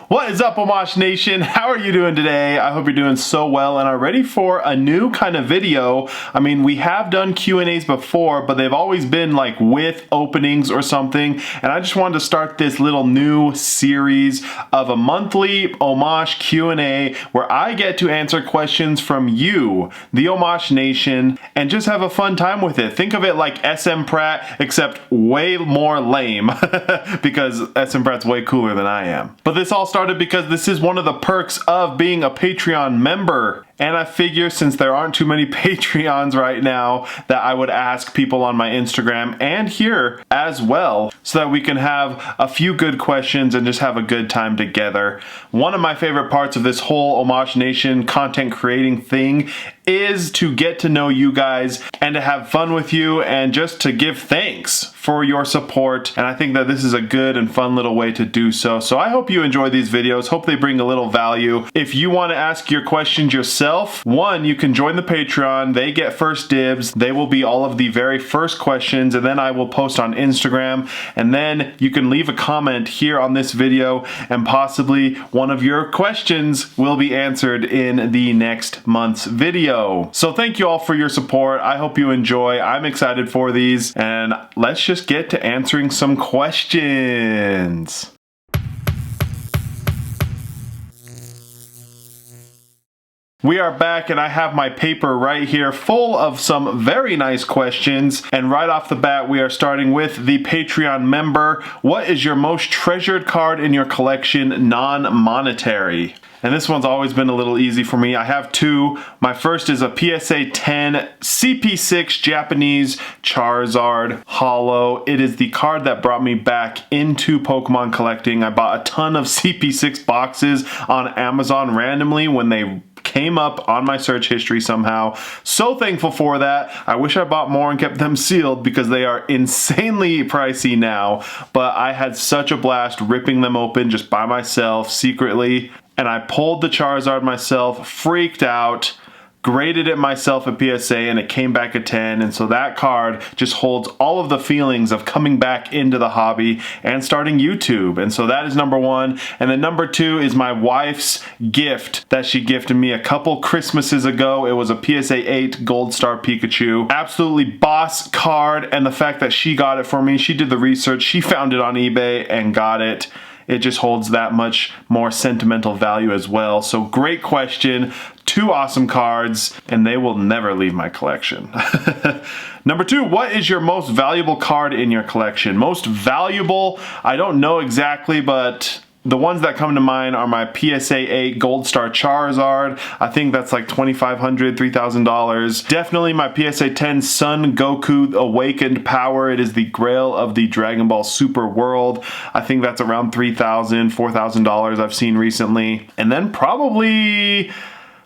What is up, Omaash Nation? How are you doing today? I hope you're doing so well and are ready for a new kind of video. I mean, we have done Q&As before, but they've always been like with openings or something. And I just wanted to start this little new series of a monthly Omaash Q&A where I get to answer questions from you, the Omaash Nation, and just have a fun time with it. Think of it like SM Pratt, except way more lame because SM Pratt's way cooler than I am. But this all started because this is one of the perks of being a Patreon member. And I figure since there aren't too many Patreons right now that I would ask people on my Instagram and here as well so that we can have a few good questions and just have a good time together. One of my favorite parts of this whole Omaash Nation content creating thing is to get to know you guys and to have fun with you and just to give thanks for your support. And I think that this is a good and fun little way to do so. So I hope you enjoy these videos. Hope they bring a little value. If you want to ask your questions yourself, one, you can join the Patreon. They get first dibs. They will be all of the very first questions, and then I will post on Instagram. And then you can leave a comment here on this video and possibly one of your questions will be answered in the next month's video. So thank you all for your support. I hope you enjoy. I'm excited for these, and let's just get to answering some questions. We are back and I have my paper right here full of some very nice questions. And right off the bat, we are starting with the Patreon member. What is your most treasured card in your collection, non-monetary? And this one's always been a little easy for me. I have two. My first is a PSA 10 CP6 Japanese Charizard Holo. It is the card that brought me back into Pokemon collecting. I bought a ton of CP6 boxes on Amazon randomly when they came up on my search history somehow. So thankful for that. I wish I bought more and kept them sealed because they are insanely pricey now. But I had such a blast ripping them open just by myself secretly. And I pulled the Charizard myself, freaked out, graded it myself at PSA, and it came back a 10. And so that card just holds all of the feelings of coming back into the hobby and starting YouTube. And so that is number one. And then number two is my wife's gift that she gifted me a couple Christmases ago. It was a PSA 8 Gold Star Pikachu. Absolutely boss card. And the fact that she got it for me, she did the research, she found it on eBay and got it. It just holds that much more sentimental value as well. So great question, two awesome cards, and they will never leave my collection. Number two, what is your most valuable card in your collection? Most valuable, I don't know exactly, but the ones that come to mind are my PSA 8 Gold Star Charizard. I think that's like $2,500, $3,000. Definitely my PSA 10 Sun Goku Awakened Power. It is the Grail of the Dragon Ball Super World. I think that's around $3,000, $4,000 I've seen recently. And then probably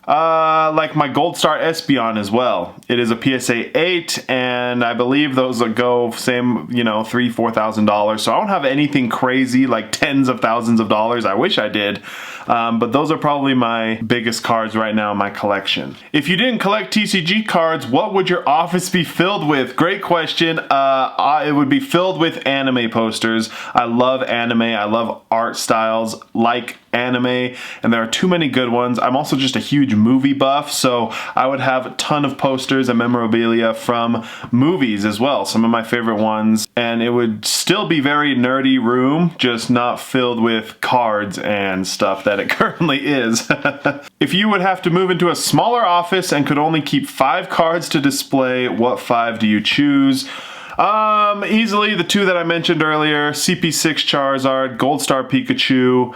like my Gold Star Espeon as well. It is a PSA 8, and I believe those will go same, $3,000, $4,000. So I don't have anything crazy like tens of thousands of dollars. I wish I did. But those are probably my biggest cards right now in my collection. If you didn't collect TCG cards, what would your office be filled with? Great question. It would be filled with anime posters. I love anime. I love art styles like anime, and there are too many good ones. I'm also just a huge movie buff, so I would have a ton of posters and memorabilia from movies as well, some of my favorite ones, and it would still be very nerdy room, just not filled with cards and stuff that it currently is. If you would have to move into a smaller office and could only keep 5 cards to display, what 5 do you choose? Easily the two that I mentioned earlier, CP6 Charizard, Gold Star Pikachu,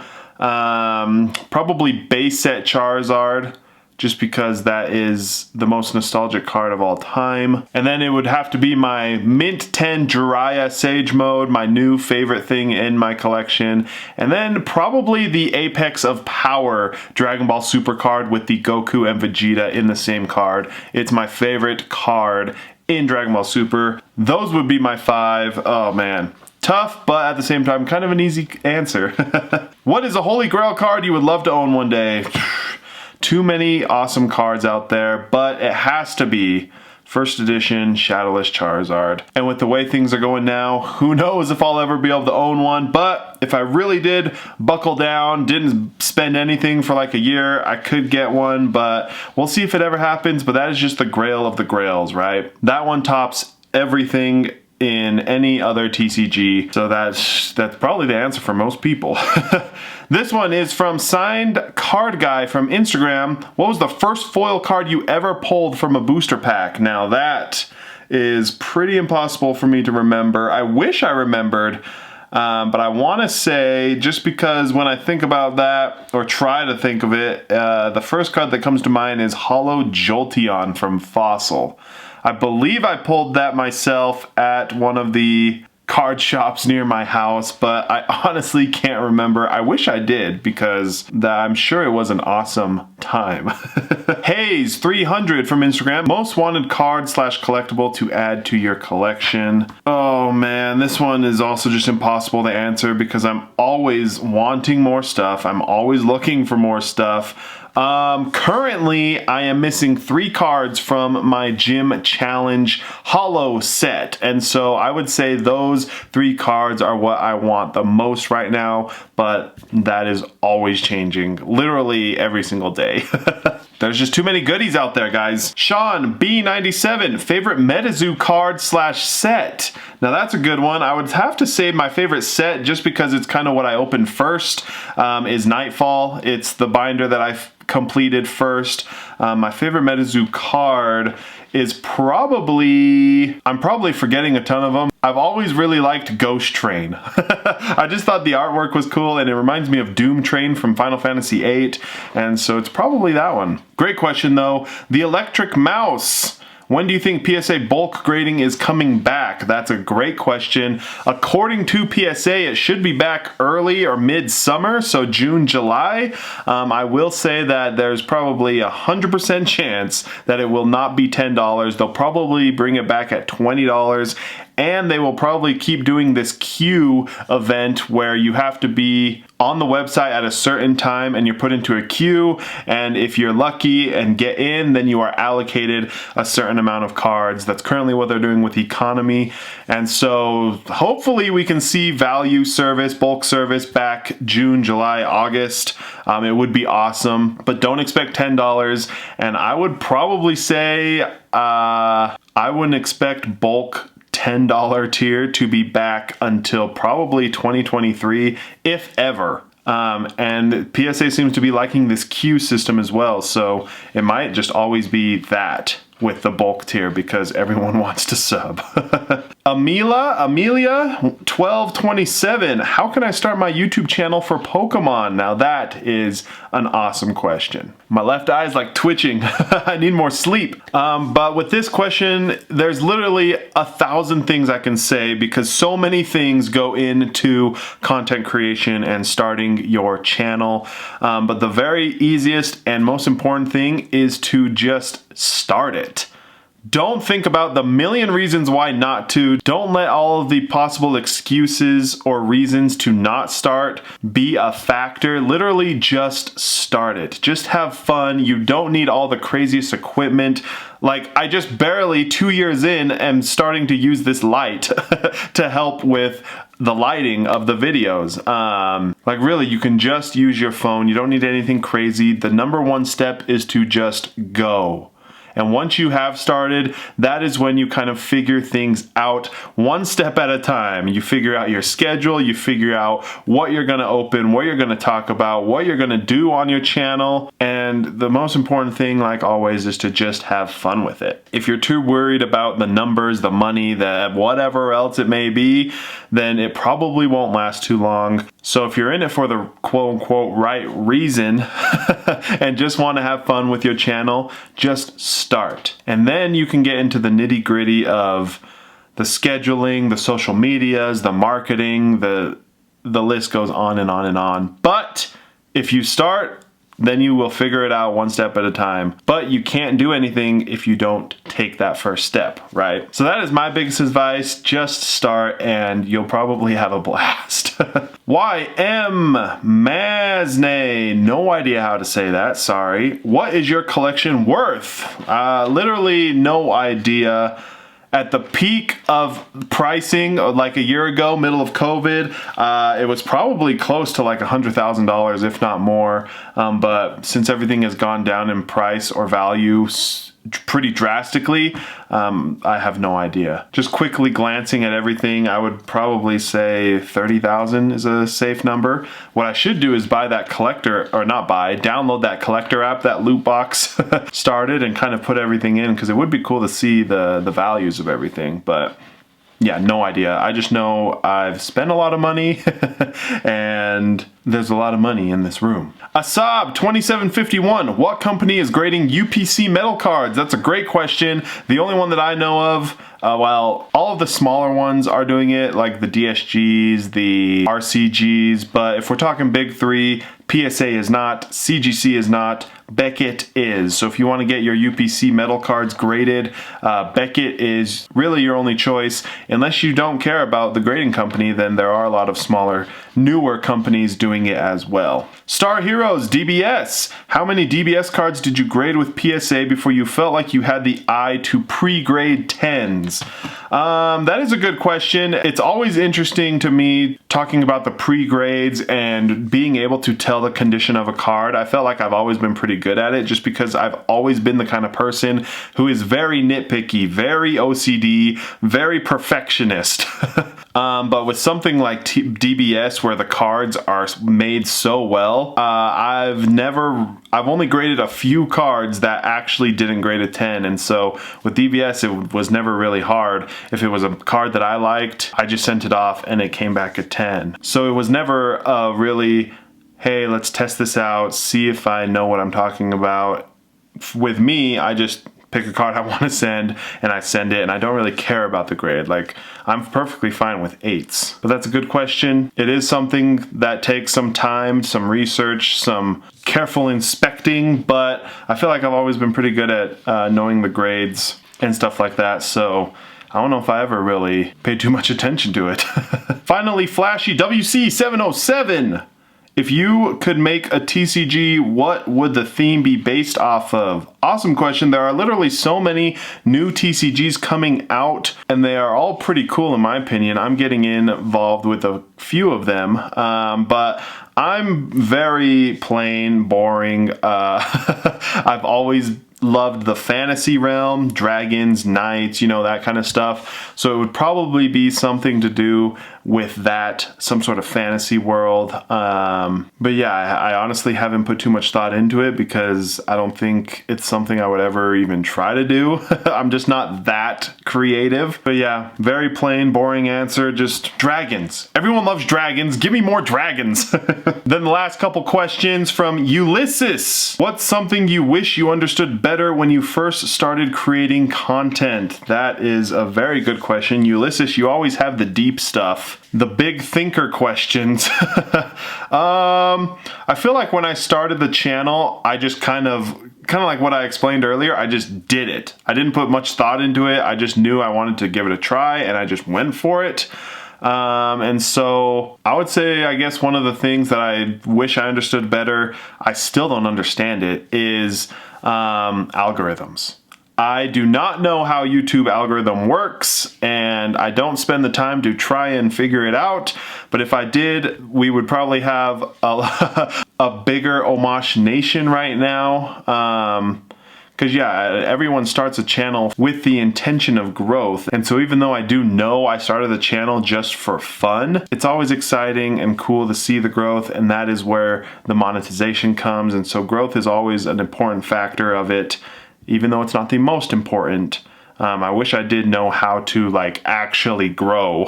probably base set Charizard, just because that is the most nostalgic card of all time. And then it would have to be my Mint 10 Jiraiya Sage Mode, my new favorite thing in my collection. And then probably the Apex of Power Dragon Ball Super card with the Goku and Vegeta in the same card. It's my favorite card in Dragon Ball Super. Those would be my 5. Oh man. Tough, but at the same time, kind of an easy answer. What is a Holy Grail card you would love to own one day? Too many awesome cards out there, but it has to be First edition Shadowless Charizard. And with the way things are going now, who knows if I'll ever be able to own one, but if I really did buckle down, didn't spend anything for like a year, I could get one, but we'll see if it ever happens. But that is just the grail of the grails, right? That one tops everything in any other TCG, so that's probably the answer for most people. This one is from Signed Card Guy from Instagram. What was the first foil card you ever pulled from a booster pack? Now that is pretty impossible for me to remember. I wish I remembered, but I want to say, just because when I think about that, or try to think of it, the first card that comes to mind is Hollow Jolteon from Fossil. I believe I pulled that myself at one of the card shops near my house, but I honestly can't remember. I wish I did, because I'm sure it was an awesome time. Hayes 300 from Instagram. Most wanted card / collectible to add to your collection. Oh man, this one is also just impossible to answer because I'm always wanting more stuff. I'm always looking for more stuff. Currently, I am missing 3 cards from my Gym Challenge Holo set, and so I would say those 3 cards are what I want the most right now, but that is always changing, literally every single day. There's just too many goodies out there, guys. Sean B97, favorite MetaZoo card / set. Now that's a good one. I would have to say my favorite set, just because it's kind of what I opened first, is Nightfall. It's the binder that I've completed first. My favorite MetaZoo card is probably, I'm probably forgetting a ton of them. I've always really liked Ghost Train. I just thought the artwork was cool, and it reminds me of Doom Train from Final Fantasy VIII, and so it's probably that one. Great question though. The Electric Mouse. When do you think PSA bulk grading is coming back? That's a great question. According to PSA, it should be back early or mid-summer, so June, July. I will say that there's probably 100% chance that it will not be $10. They'll probably bring it back at $20. And they will probably keep doing this queue event where you have to be on the website at a certain time and you're put into a queue, and if you're lucky and get in, then you are allocated a certain amount of cards. That's currently what they're doing with economy, and so hopefully we can see value service, bulk service back June, July, August. It would be awesome, but don't expect $10, and I would probably say I wouldn't expect bulk $10 tier to be back until probably 2023, if ever. And PSA seems to be liking this queue system as well, so it might just always be that with the bulk tier because everyone wants to sub. Amelia 1227, how can I start my YouTube channel for Pokemon? Now that is an awesome question. My left eye is like twitching. I need more sleep. But with this question, there's literally 1,000 things I can say because so many things go into content creation and starting your channel. But the very easiest and most important thing is to just start it. Don't think about the million reasons why not to. Don't let all of the possible excuses or reasons to not start be a factor. Literally just start it. Just have fun. You don't need all the craziest equipment. Like, I just barely 2 years in am starting to use this light to help with the lighting of the videos. Like really, you can just use your phone. You don't need anything crazy. The number one step is to just go. And once you have started, that is when you kind of figure things out one step at a time. You figure out your schedule, you figure out what you're gonna open, what you're gonna talk about, what you're gonna do on your channel. And the most important thing, like always, is to just have fun with it. If you're too worried about the numbers, the money, the whatever else it may be, then it probably won't last too long. So if you're in it for the quote-unquote right reason and just want to have fun with your channel, just start. And then you can get into the nitty-gritty of the scheduling, the social medias, the marketing, the list goes on and on and on. But if you start, then you will figure it out one step at a time. But you can't do anything if you don't take that first step, right? So that is my biggest advice. Just start and you'll probably have a blast. YM Masne, no idea how to say that, sorry. What is your collection worth? Literally no idea. At the peak of pricing, like a year ago, middle of COVID, it was probably close to like $100,000, if not more. But since everything has gone down in price or value pretty drastically, I have no idea. Just quickly glancing at everything, I would probably say 30,000 is a safe number. What I should do is buy that collector, or not buy, download that collector app that Loot Box started and kind of put everything in, because it would be cool to see the values of everything. But yeah, no idea. I just know I've spent a lot of money and there's a lot of money in this room. Asab 2751, what company is grading UPC metal cards? That's a great question. The only one that I know of, well, all of the smaller ones are doing it, like the DSGs, the RCGs, but if we're talking big three, PSA is not, CGC is not, Beckett is. So if you want to get your UPC metal cards graded, Beckett is really your only choice. Unless you don't care about the grading company, then there are a lot of smaller, newer companies doing it as well. Star Heroes DBS. How many DBS cards did you grade with PSA before you felt like you had the eye to pre-grade 10s? That is a good question. It's always interesting to me talking about the pre-grades and being able to tell the condition of a card. I felt like I've always been pretty good at it, just because I've always been the kind of person who is very nitpicky, very OCD, very perfectionist. But with something like DBS, where the cards are made so well, I've only graded a few cards that actually didn't grade a 10, and so with DBS it was never really hard. If it was a card that I liked, I just sent it off and it came back a 10. So it was never really, hey, let's test this out, see if I know what I'm talking about. With me, I just pick a card I want to send and I send it, and I don't really care about the grade. Like, I'm perfectly fine with 8s. But that's a good question. It is something that takes some time, some research, some careful inspecting, but I feel like I've always been pretty good at knowing the grades and stuff like that, so I don't know if I ever really paid too much attention to it. Finally, Flashy WC707. If you could make a TCG, what would the theme be based off of? Awesome question. There are literally so many new TCGs coming out, and they are all pretty cool in my opinion. I'm getting involved with a few of them, but I'm very plain, boring. I've always loved the fantasy realm, dragons, knights, you know, that kind of stuff. So it would probably be something to do with that, some sort of fantasy world. But yeah, I honestly haven't put too much thought into it because I don't think it's something I would ever even try to do. I'm just not that creative. But yeah, very plain, boring answer, just dragons. Everyone loves dragons. Give me more dragons. Then the last couple questions from Ulysses. What's something you wish you understood better when you first started creating content? That is a very good question. Ulysses, you always have the deep stuff. The big thinker questions. I feel like when I started the channel, I just kind of like what I explained earlier, I just did it. I didn't put much thought into it. I just knew I wanted to give it a try and I just went for it. And so I would say, I guess one of the things that I wish I understood better, I still don't understand it, is algorithms. I do not know how YouTube algorithm works, and I don't spend the time to try and figure it out, but if I did, we would probably have a bigger Omaash Nation right now. Because yeah, everyone starts a channel with the intention of growth, and so even though I do know I started the channel just for fun, it's always exciting and cool to see the growth, and that is where the monetization comes, and so growth is always an important factor of it, even though it's not the most important. I wish I did know how to like actually grow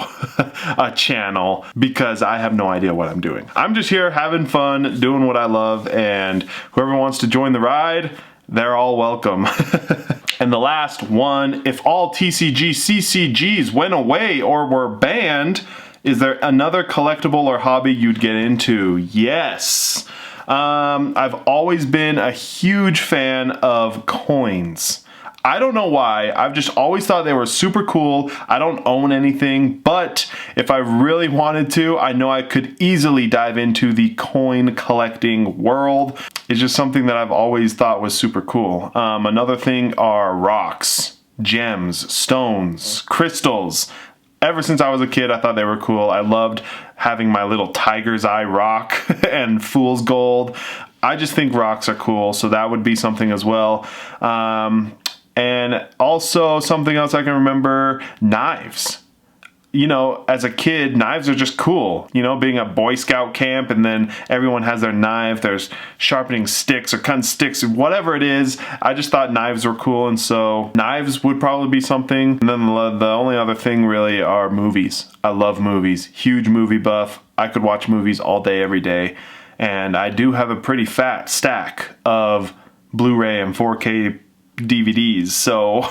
a channel, because I have no idea what I'm doing. I'm just here having fun, doing what I love, and whoever wants to join the ride, they're all welcome. And the last one, if all TCG CCGs went away or were banned, is there another collectible or hobby you'd get into? Yes. I've always been a huge fan of coins. I don't know why. I've just always thought they were super cool. I don't own anything, but if I really wanted to, I know I could easily dive into the coin collecting world. It's just something that I've always thought was super cool. Another thing are rocks, gems, stones, crystals. Ever since I was a kid, I thought they were cool. I loved having my little tiger's eye rock and fool's gold. I just think rocks are cool, so that would be something as well. And also something else I can remember, knives. You know, as a kid, knives are just cool. You know, being a Boy Scout camp and then everyone has their knife, there's sharpening sticks or cutting sticks, whatever it is. I just thought knives were cool, and so knives would probably be something. And then the only other thing really are movies. I love movies. Huge movie buff. I could watch movies all day, every day. And I do have a pretty fat stack of Blu-ray and 4K DVDs, so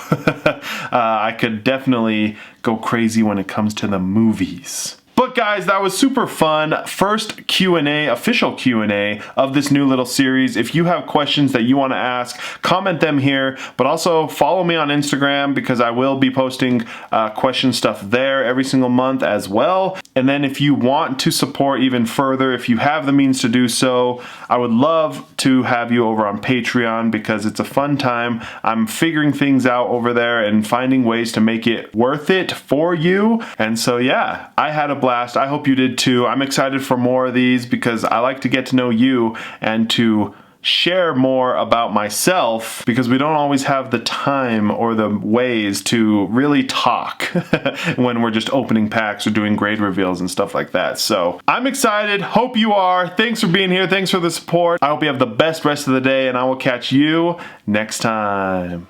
I could definitely go crazy when it comes to the movies. But guys, that was super fun. First Q&A, official Q&A of this new little series. If you have questions that you want to ask, comment them here, but also follow me on Instagram because I will be posting question stuff there every single month as well. And then if you want to support even further, if you have the means to do so, I would love to have you over on Patreon because it's a fun time. I'm figuring things out over there and finding ways to make it worth it for you. And so yeah, I had a blast. I hope you did too. I'm excited for more of these because I like to get to know you and to share more about myself because we don't always have the time or the ways to really talk when we're just opening packs or doing grade reveals and stuff like that. So I'm excited. Hope you are. Thanks for being here. Thanks for the support. I hope you have the best rest of the day, and I will catch you next time.